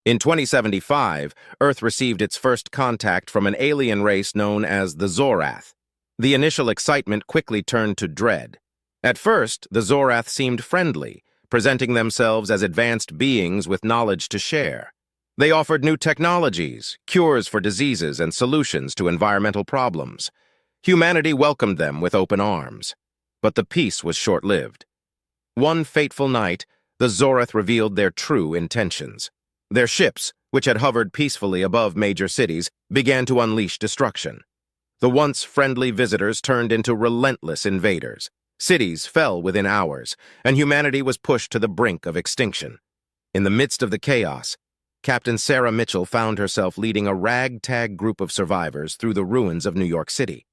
In 2075, Earth received its first contact from an alien race known as the Xorath. The initial excitement quickly turned to dread. At first, the Xorath seemed friendly, presenting themselves as advanced beings with knowledge to share. They offered new technologies, cures for diseases, and solutions to environmental problems. Humanity welcomed them with open arms. But the peace was short-lived. One fateful night, the Xorath revealed their true intentions. Their ships, which had hovered peacefully above major cities, began to unleash destruction. The once friendly visitors turned into relentless invaders. Cities fell within hours, and humanity was pushed to the brink of extinction. In the midst of the chaos, Captain Sarah Mitchell found herself leading a ragtag group of survivors through the ruins of New York City.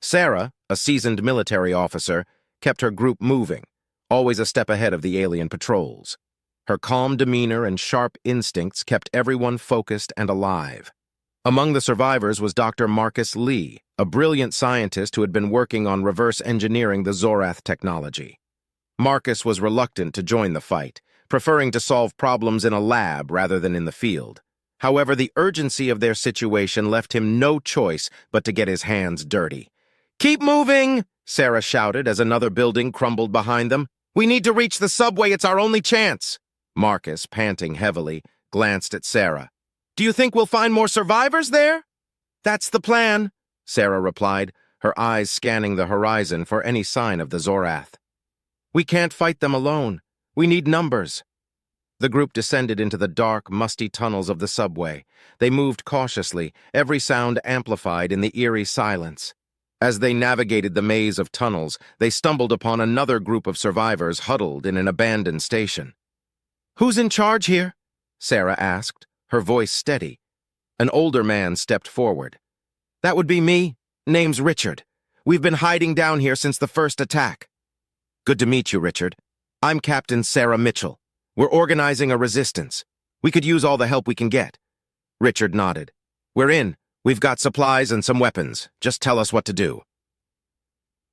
Sarah, a seasoned military officer, kept her group moving, always a step ahead of the alien patrols. Her calm demeanor and sharp instincts kept everyone focused and alive. Among the survivors was Dr. Marcus Lee, a brilliant scientist who had been working on reverse engineering the Xorath technology. Marcus was reluctant to join the fight, preferring to solve problems in a lab rather than in the field. However, the urgency of their situation left him no choice but to get his hands dirty. "Keep moving!" Sarah shouted as another building crumbled behind them. "We need to reach the subway, it's our only chance!" Marcus, panting heavily, glanced at Sarah. "Do you think we'll find more survivors there?" "That's the plan," Sarah replied, her eyes scanning the horizon for any sign of the Xorath. "We can't fight them alone. We need numbers." The group descended into the dark, musty tunnels of the subway. They moved cautiously, every sound amplified in the eerie silence. As they navigated the maze of tunnels, they stumbled upon another group of survivors huddled in an abandoned station. "Who's in charge here?" Sarah asked, her voice steady. An older man stepped forward. "That would be me. Name's Richard. We've been hiding down here since the first attack." "Good to meet you, Richard. I'm Captain Sarah Mitchell. We're organizing a resistance. We could use all the help we can get." Richard nodded. "We're in. We've got supplies and some weapons. Just tell us what to do."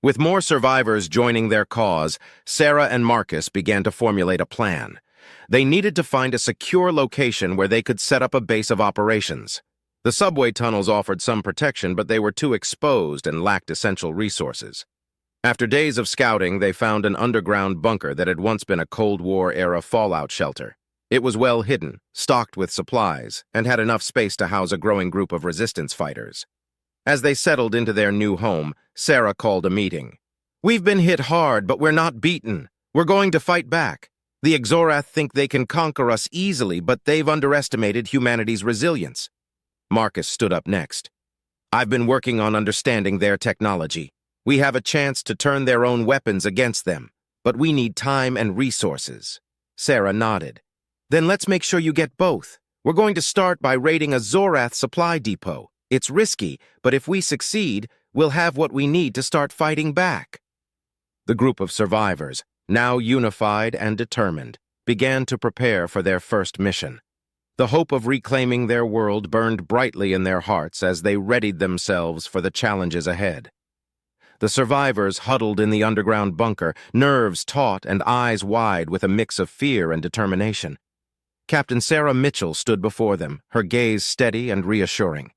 With more survivors joining their cause, Sarah and Marcus began to formulate a plan. They needed to find a secure location where they could set up a base of operations. The subway tunnels offered some protection, but they were too exposed and lacked essential resources. After days of scouting, they found an underground bunker that had once been a Cold War-era fallout shelter. It was well hidden, stocked with supplies, and had enough space to house a growing group of resistance fighters. As they settled into their new home, Sarah called a meeting. "We've been hit hard, but we're not beaten. We're going to fight back. The Xorath think they can conquer us easily, but they've underestimated humanity's resilience." Marcus stood up next. "I've been working on understanding their technology. We have a chance to turn their own weapons against them, but we need time and resources." Sarah nodded. "Then let's make sure you get both. We're going to start by raiding a Xorath supply depot. It's risky, but if we succeed, we'll have what we need to start fighting back." The group of survivors, now unified and determined, began to prepare for their first mission. The hope of reclaiming their world burned brightly in their hearts as they readied themselves for the challenges ahead. The survivors huddled in the underground bunker, nerves taut and eyes wide with a mix of fear and determination. Captain Sarah Mitchell stood before them, her gaze steady and reassuring.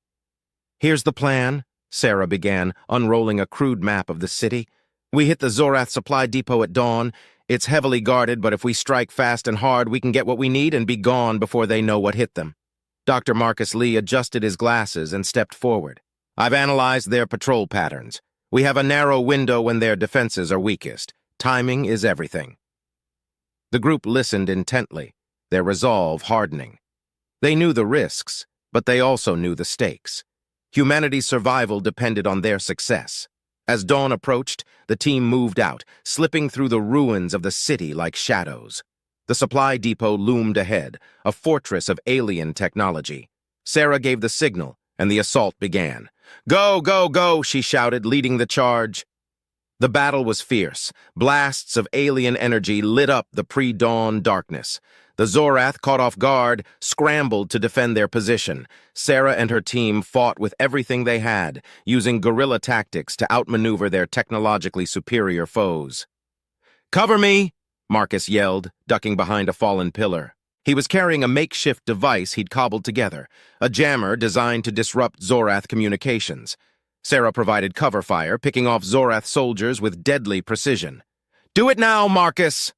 "Here's the plan," Sarah began, unrolling a crude map of the city. "We hit the Xorath supply depot at dawn. It's heavily guarded, but if we strike fast and hard, we can get what we need and be gone before they know what hit them." Dr. Marcus Lee adjusted his glasses and stepped forward. "I've analyzed their patrol patterns. We have a narrow window when their defenses are weakest. Timing is everything." The group listened intently, their resolve hardening. They knew the risks, but they also knew the stakes. Humanity's survival depended on their success. As dawn approached, the team moved out, slipping through the ruins of the city like shadows. The supply depot loomed ahead, a fortress of alien technology. Sarah gave the signal, and the assault began. "Go, go, go," she shouted, leading the charge. The battle was fierce. Blasts of alien energy lit up the pre-dawn darkness. The Xorath, caught off guard, scrambled to defend their position. Sarah and her team fought with everything they had, using guerrilla tactics to outmaneuver their technologically superior foes. "Cover me!" Marcus yelled, ducking behind a fallen pillar. He was carrying a makeshift device he'd cobbled together, a jammer designed to disrupt Xorath communications. Sarah provided cover fire, picking off Xorath soldiers with deadly precision. "Do it now, Marcus!"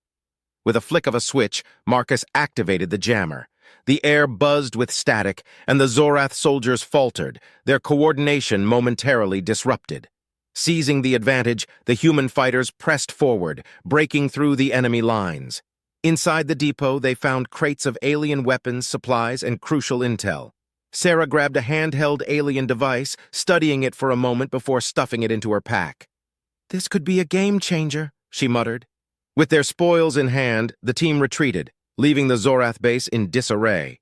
With a flick of a switch, Marcus activated the jammer. The air buzzed with static, and the Xorath soldiers faltered, their coordination momentarily disrupted. Seizing the advantage, the human fighters pressed forward, breaking through the enemy lines. Inside the depot, they found crates of alien weapons, supplies, and crucial intel. Sarah grabbed a handheld alien device, studying it for a moment before stuffing it into her pack. "This could be a game changer," she muttered. With their spoils in hand, the team retreated, leaving the Xorath base in disarray.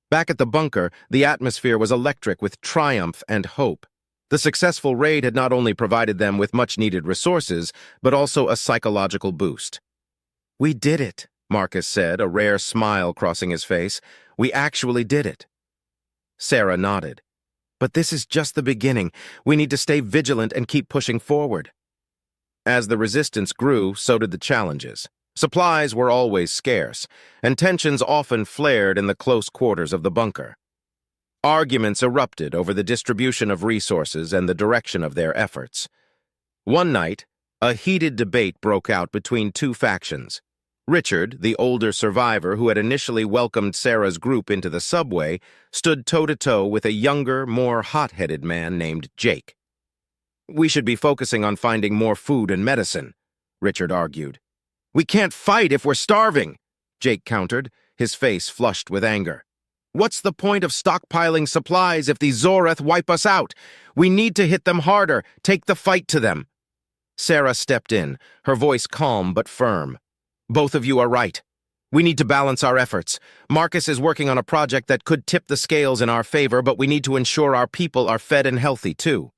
Back at the bunker, the atmosphere was electric with triumph and hope. The successful raid had not only provided them with much-needed resources, but also a psychological boost. "We did it," Marcus said, a rare smile crossing his face. "We actually did it." Sarah nodded. "But this is just the beginning. We need to stay vigilant and keep pushing forward." As the resistance grew, so did the challenges. Supplies were always scarce, and tensions often flared in the close quarters of the bunker. Arguments erupted over the distribution of resources and the direction of their efforts. One night, a heated debate broke out between two factions. Richard, the older survivor who had initially welcomed Sarah's group into the subway, stood toe-to-toe with a younger, more hot-headed man named Jake. "We should be focusing on finding more food and medicine," Richard argued. "We can't fight if we're starving," Jake countered, his face flushed with anger. "What's the point of stockpiling supplies if the Xorath wipe us out? We need to hit them harder, take the fight to them." Sarah stepped in, her voice calm but firm. "Both of you are right. We need to balance our efforts. Marcus is working on a project that could tip the scales in our favor, but we need to ensure our people are fed and healthy, too."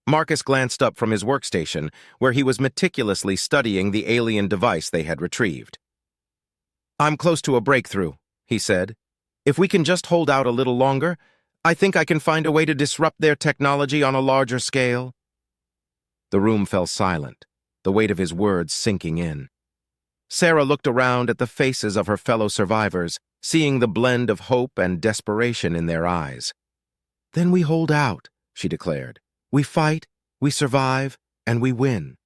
Marcus glanced up from his workstation, where he was meticulously studying the alien device they had retrieved. "I'm close to a breakthrough," he said. "If we can just hold out a little longer, I think I can find a way to disrupt their technology on a larger scale." The room fell silent, the weight of his words sinking in. Sarah looked around at the faces of her fellow survivors, seeing the blend of hope and desperation in their eyes. "Then we hold out," she declared. "We fight, we survive, and we win."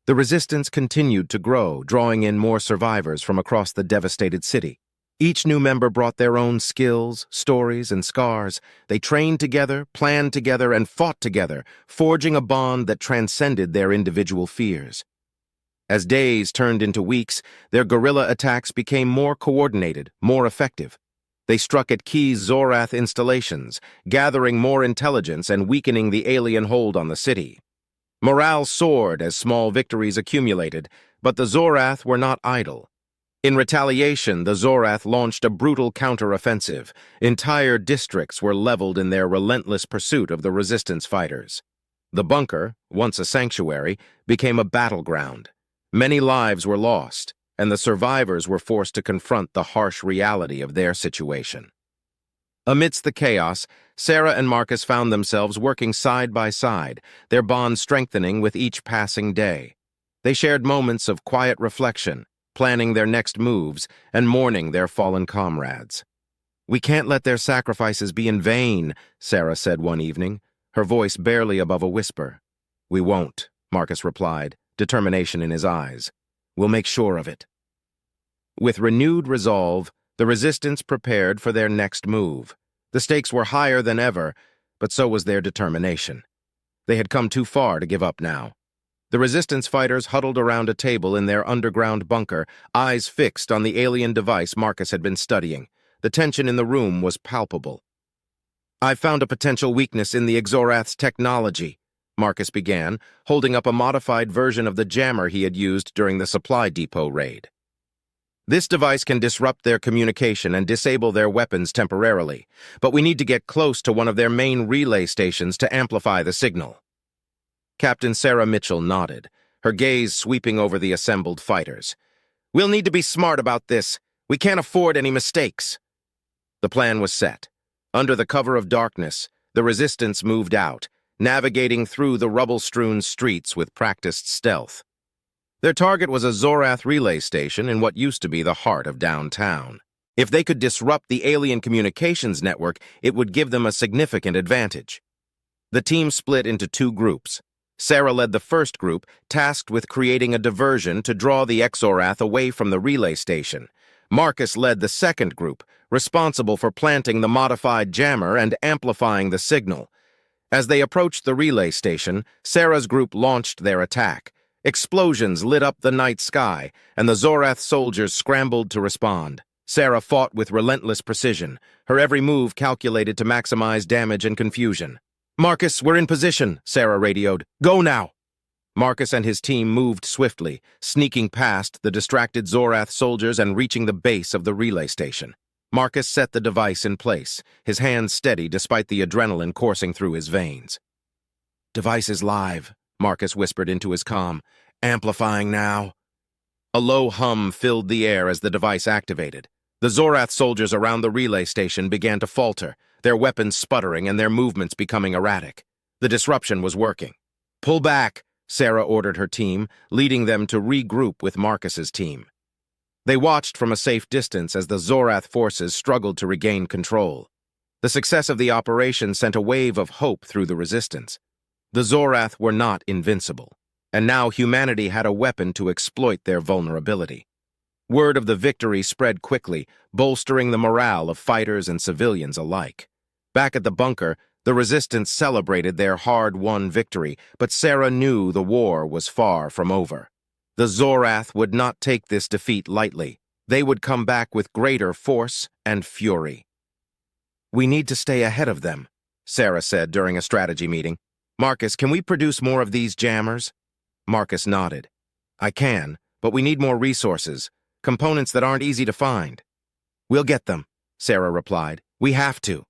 The resistance continued to grow, drawing in more survivors from across the devastated city. Each new member brought their own skills, stories, and scars. They trained together, planned together, and fought together, forging a bond that transcended their individual fears. As days turned into weeks, their guerrilla attacks became more coordinated, more effective. They struck at key Xorath installations, gathering more intelligence and weakening the alien hold on the city. Morale soared as small victories accumulated, but the Xorath were not idle. In retaliation, the Xorath launched a brutal counteroffensive. Entire districts were leveled in their relentless pursuit of the resistance fighters. The bunker, once a sanctuary, became a battleground. Many lives were lost, and the survivors were forced to confront the harsh reality of their situation. Amidst the chaos, Sarah and Marcus found themselves working side by side, their bond strengthening with each passing day. They shared moments of quiet reflection, planning their next moves and mourning their fallen comrades. "We can't let their sacrifices be in vain," Sarah said one evening, her voice barely above a whisper. "We won't," Marcus replied, determination in his eyes. "We'll make sure of it." With renewed resolve, the resistance prepared for their next move. The stakes were higher than ever, but so was their determination. They had come too far to give up now. The resistance fighters huddled around a table in their underground bunker, eyes fixed on the alien device Marcus had been studying. The tension in the room was palpable. "I've found a potential weakness in the Xorath's technology," Marcus began, holding up a modified version of the jammer he had used during the supply depot raid. "This device can disrupt their communication and disable their weapons temporarily, but we need to get close to one of their main relay stations to amplify the signal." Captain Sarah Mitchell nodded, her gaze sweeping over the assembled fighters. "We'll need to be smart about this. We can't afford any mistakes." The plan was set. Under the cover of darkness, the resistance moved out, navigating through the rubble-strewn streets with practiced stealth. Their target was a Xorath relay station in what used to be the heart of downtown. If they could disrupt the alien communications network, it would give them a significant advantage. The team split into two groups. Sarah led the first group, tasked with creating a diversion to draw the Xorath away from the relay station. Marcus led the second group, responsible for planting the modified jammer and amplifying the signal. As they approached the relay station, Sarah's group launched their attack. Explosions lit up the night sky, and the Xorath soldiers scrambled to respond. Sarah fought with relentless precision, her every move calculated to maximize damage and confusion. "Marcus, we're in position," Sarah radioed. "Go now!" Marcus and his team moved swiftly, sneaking past the distracted Xorath soldiers and reaching the base of the relay station. Marcus set the device in place, his hands steady despite the adrenaline coursing through his veins. "Device is live," Marcus whispered into his comm. "Amplifying now." A low hum filled the air as the device activated. The Xorath soldiers around the relay station began to falter, their weapons sputtering and their movements becoming erratic. The disruption was working. "Pull back," Sarah ordered her team, leading them to regroup with Marcus's team. They watched from a safe distance as the Xorath forces struggled to regain control. The success of the operation sent a wave of hope through the resistance. The Xorath were not invincible, and now humanity had a weapon to exploit their vulnerability. Word of the victory spread quickly, bolstering the morale of fighters and civilians alike. Back at the bunker, the resistance celebrated their hard-won victory, but Sarah knew the war was far from over. The Xorath would not take this defeat lightly. They would come back with greater force and fury. "We need to stay ahead of them," Sarah said during a strategy meeting. "Marcus, can we produce more of these jammers?" Marcus nodded. "I can, but we need more resources, components that aren't easy to find." "We'll get them," Sarah replied. "We have to."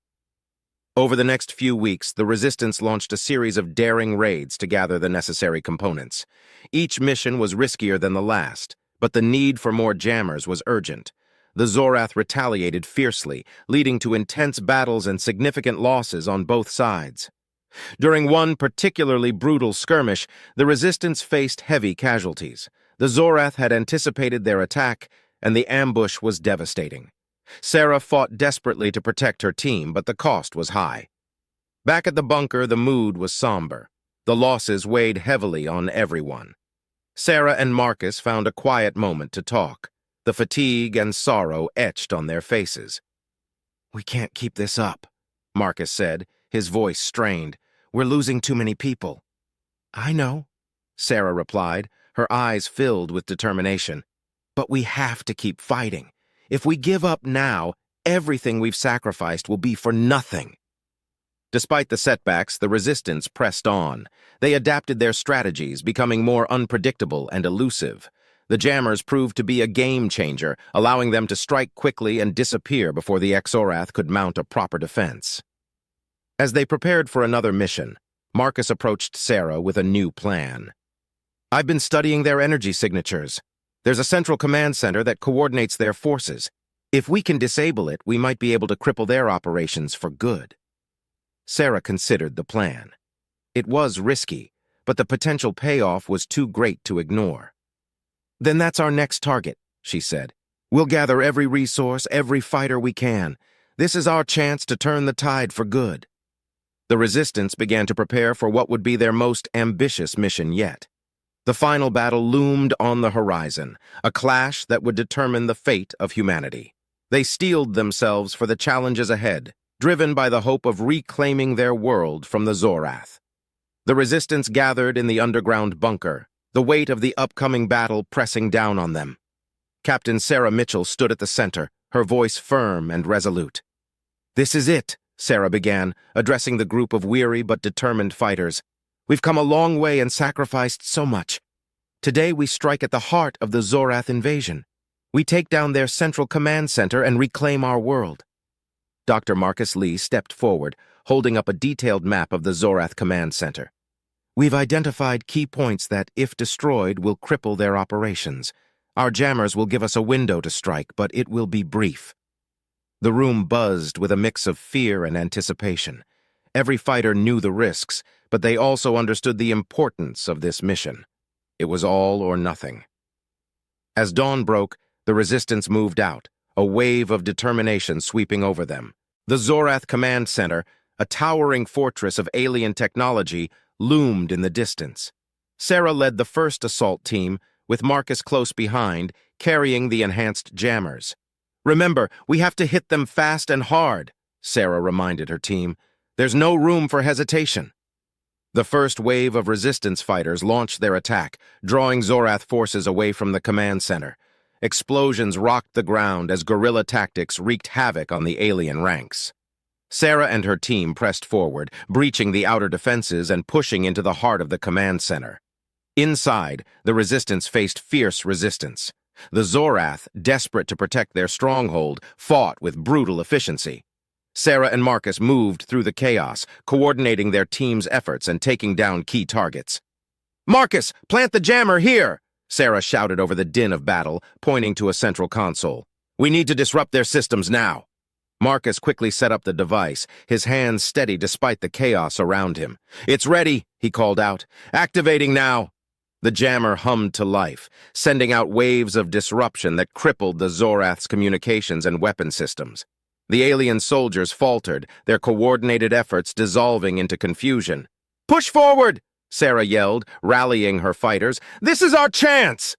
Over the next few weeks, the Resistance launched a series of daring raids to gather the necessary components. Each mission was riskier than the last, but the need for more jammers was urgent. The Xorath retaliated fiercely, leading to intense battles and significant losses on both sides. During one particularly brutal skirmish, the Resistance faced heavy casualties. The Xorath had anticipated their attack, and the ambush was devastating. Sarah fought desperately to protect her team, but the cost was high. Back at the bunker, the mood was somber. The losses weighed heavily on everyone. Sarah and Marcus found a quiet moment to talk, the fatigue and sorrow etched on their faces. "We can't keep this up," Marcus said, his voice strained. "We're losing too many people." "I know," Sarah replied, her eyes filled with determination. "But we have to keep fighting. If we give up now, everything we've sacrificed will be for nothing." Despite the setbacks, the Resistance pressed on. They adapted their strategies, becoming more unpredictable and elusive. The jammers proved to be a game-changer, allowing them to strike quickly and disappear before the Xorath could mount a proper defense. As they prepared for another mission, Marcus approached Sarah with a new plan. "I've been studying their energy signatures. There's a central command center that coordinates their forces. If we can disable it, we might be able to cripple their operations for good." Sarah considered the plan. It was risky, but the potential payoff was too great to ignore. "Then that's our next target," she said. "We'll gather every resource, every fighter we can. This is our chance to turn the tide for good." The Resistance began to prepare for what would be their most ambitious mission yet. The final battle loomed on the horizon, a clash that would determine the fate of humanity. They steeled themselves for the challenges ahead, driven by the hope of reclaiming their world from the Xorath. The Resistance gathered in the underground bunker, the weight of the upcoming battle pressing down on them. Captain Sarah Mitchell stood at the center, her voice firm and resolute. "This is it," Sarah began, addressing the group of weary but determined fighters. "We've come a long way and sacrificed so much. Today we strike at the heart of the Xorath invasion. We take down their central command center and reclaim our world." Dr. Marcus Lee stepped forward, holding up a detailed map of the Xorath command center. "We've identified key points that, if destroyed, will cripple their operations. Our jammers will give us a window to strike, but it will be brief." The room buzzed with a mix of fear and anticipation. Every fighter knew the risks, but they also understood the importance of this mission. It was all or nothing. As dawn broke, the resistance moved out, a wave of determination sweeping over them. The Xorath Command Center, a towering fortress of alien technology, loomed in the distance. Sarah led the first assault team, with Marcus close behind, carrying the enhanced jammers. "Remember, we have to hit them fast and hard," Sarah reminded her team. "There's no room for hesitation." The first wave of resistance fighters launched their attack, drawing Xorath forces away from the command center. Explosions rocked the ground as guerrilla tactics wreaked havoc on the alien ranks. Sarah and her team pressed forward, breaching the outer defenses and pushing into the heart of the command center. Inside, the resistance faced fierce resistance. The Xorath, desperate to protect their stronghold, fought with brutal efficiency. Sarah and Marcus moved through the chaos, coordinating their team's efforts and taking down key targets. "Marcus, plant the jammer here!" Sarah shouted over the din of battle, pointing to a central console. "We need to disrupt their systems now." Marcus quickly set up the device, his hands steady despite the chaos around him. "It's ready," he called out. "Activating now." The jammer hummed to life, sending out waves of disruption that crippled the Xorath's communications and weapon systems. The alien soldiers faltered, their coordinated efforts dissolving into confusion. "Push forward!" Sarah yelled, rallying her fighters. "This is our chance!"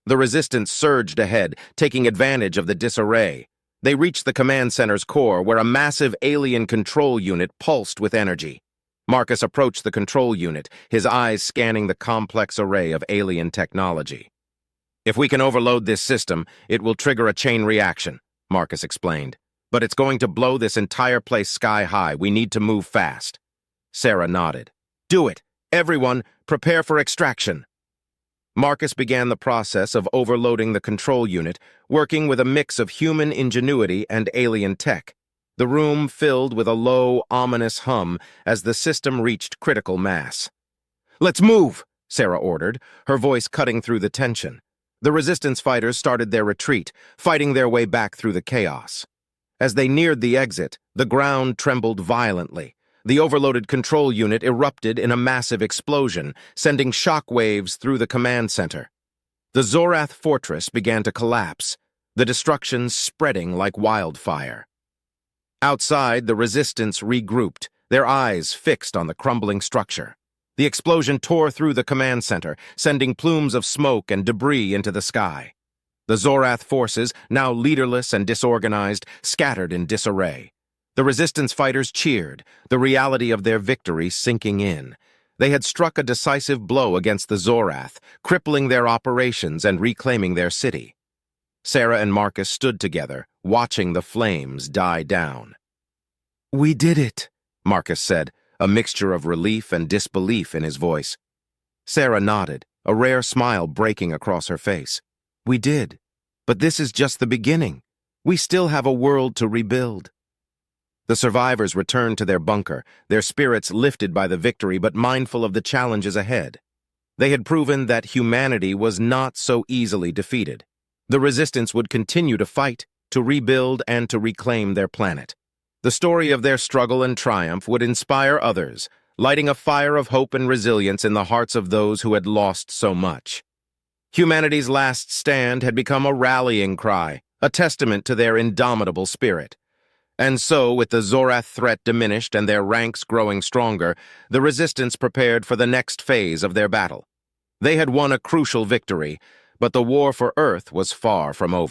The resistance surged ahead, taking advantage of the disarray. They reached the command center's core, where a massive alien control unit pulsed with energy. Marcus approached the control unit, his eyes scanning the complex array of alien technology. "If we can overload this system, it will trigger a chain reaction," Marcus explained. "But it's going to blow this entire place sky high. We need to move fast." Sarah nodded. "Do it! Everyone, prepare for extraction." Marcus began the process of overloading the control unit, working with a mix of human ingenuity and alien tech. The room filled with a low, ominous hum as the system reached critical mass. "Let's move," Sarah ordered, her voice cutting through the tension. The resistance fighters started their retreat, fighting their way back through the chaos. As they neared the exit, the ground trembled violently. The overloaded control unit erupted in a massive explosion, sending shock waves through the command center. The Xorath fortress began to collapse, the destruction spreading like wildfire. Outside, the resistance regrouped, their eyes fixed on the crumbling structure. The explosion tore through the command center, sending plumes of smoke and debris into the sky. The Xorath forces, now leaderless and disorganized, scattered in disarray. The resistance fighters cheered, the reality of their victory sinking in. They had struck a decisive blow against the Xorath, crippling their operations and reclaiming their city. Sarah and Marcus stood together, watching the flames die down. "We did it," Marcus said, a mixture of relief and disbelief in his voice. Sarah nodded, a rare smile breaking across her face. "We did. But this is just the beginning. We still have a world to rebuild." The survivors returned to their bunker, their spirits lifted by the victory but mindful of the challenges ahead. They had proven that humanity was not so easily defeated. The resistance would continue to fight, to rebuild, and to reclaim their planet. The story of their struggle and triumph would inspire others, lighting a fire of hope and resilience in the hearts of those who had lost so much. Humanity's last stand had become a rallying cry, a testament to their indomitable spirit. And so, with the Xorath threat diminished and their ranks growing stronger, the resistance prepared for the next phase of their battle. They had won a crucial victory, but the war for Earth was far from over.